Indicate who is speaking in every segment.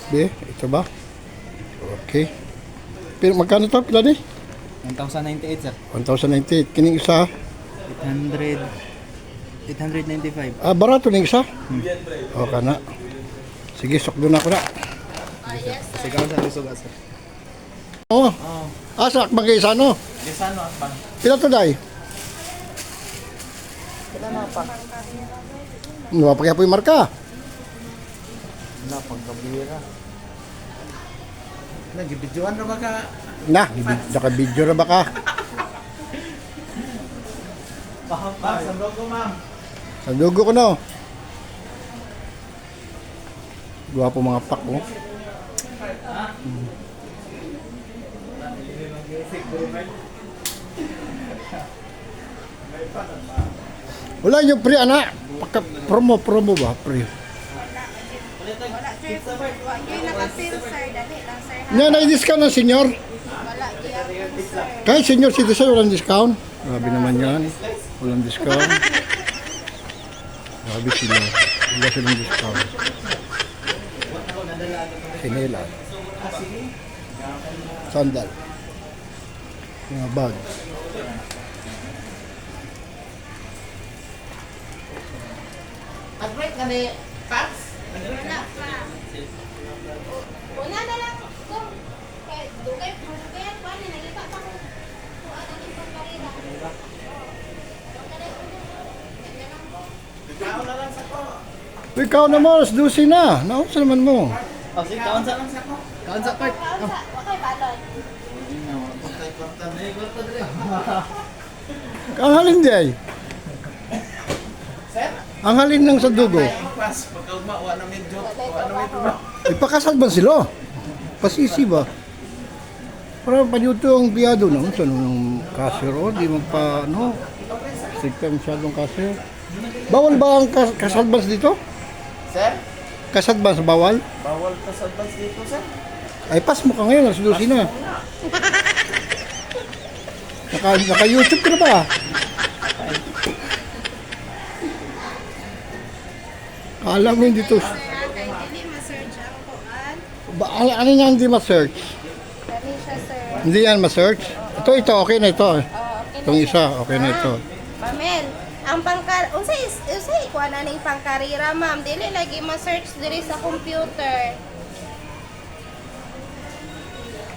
Speaker 1: USB. Ito ba? Okay. Pero magkano to? Pila ni?
Speaker 2: 1,098 sir.
Speaker 1: 1,098. Kining isa.
Speaker 2: 895.
Speaker 1: Barato ning isa. O, kana. Sige, sukdo na ko na.
Speaker 2: Kasi kaon sa lisuga sir.
Speaker 1: Oh.
Speaker 2: Oh.
Speaker 1: Asa, mag-isa no?
Speaker 2: Desano at bang.
Speaker 1: Pila to day?
Speaker 2: Kailan na pa?
Speaker 1: Napakaya po yung marka.
Speaker 2: Wala pang kabira. Nagibidyoan na ba ka?
Speaker 1: Naka-video na ba ka?
Speaker 2: Ma'am, sandok ko ma'am.
Speaker 1: Sa dugo ko no. Gwapo mga pak mo. Wala yung pre, anak. Promo ba? Pre.
Speaker 3: Wala, sir. Yung naka-fill, sir. Dali lang, sir.
Speaker 1: Nga, na-discount ng senior.
Speaker 3: Wala, sir.
Speaker 1: Kahit senior citizen, walang discount. Grabe naman yan. Walang discount. Grabe sila. Wala silang discount. Sinela. Sandal. Mga bag.
Speaker 4: Mag-break na ni Paps?
Speaker 3: Wala pa. Wala na lang. Dugay, paano? Nagita pa ko. Kung ano yung pagkarila.
Speaker 1: Ikaw naman, alas 12 na. Naunsa naman mo.
Speaker 2: Oh, sige, kaon sa lang sa ko. Kaon sa part.
Speaker 3: Wakay balon.
Speaker 1: Ang halin di ay.
Speaker 2: Sir?
Speaker 1: Ang halin ng sa dugo.
Speaker 2: Pas, pagkaugma, wala medyo. Wala medyo.
Speaker 1: Ipakasal ba sila? Pasisi ba? Parang panyuto ang biyado na. Unsa nung kasir o? Di mo pa, ano? Stricta masyadong kasir. Bawal ba ang kasadbans dito?
Speaker 2: Sir?
Speaker 1: Kasadbans bawal?
Speaker 2: Bawal ka sa advance dito, sir.
Speaker 1: Ay, pas mo ka ngayon. Alas 12 na. Naka-YouTube ka na ba? Alam mo hindi to.
Speaker 3: Sir, kay dili ma-search ang kuan.
Speaker 1: Ano niya hindi ma-search?
Speaker 3: Dali siya, sir.
Speaker 1: Hindi yan ma-search? Ito, okay na ito.
Speaker 3: Okay
Speaker 1: Itong isa, okay na ito.
Speaker 3: Pamel, ang usay kuan na ning pangkarira, ma'am. Dili lagi ma-search diri sa computer.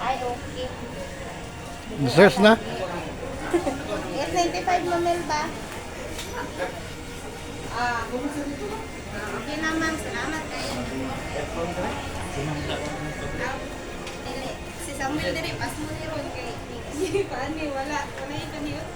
Speaker 3: Ay, okay.
Speaker 1: Ma-search na?
Speaker 3: Yes, 95 mamel ba? Okay na, ma'am. Salamat kayo. Dili. Si Samuel diri pas mo ni Ron kay paano wala yung kaniyot.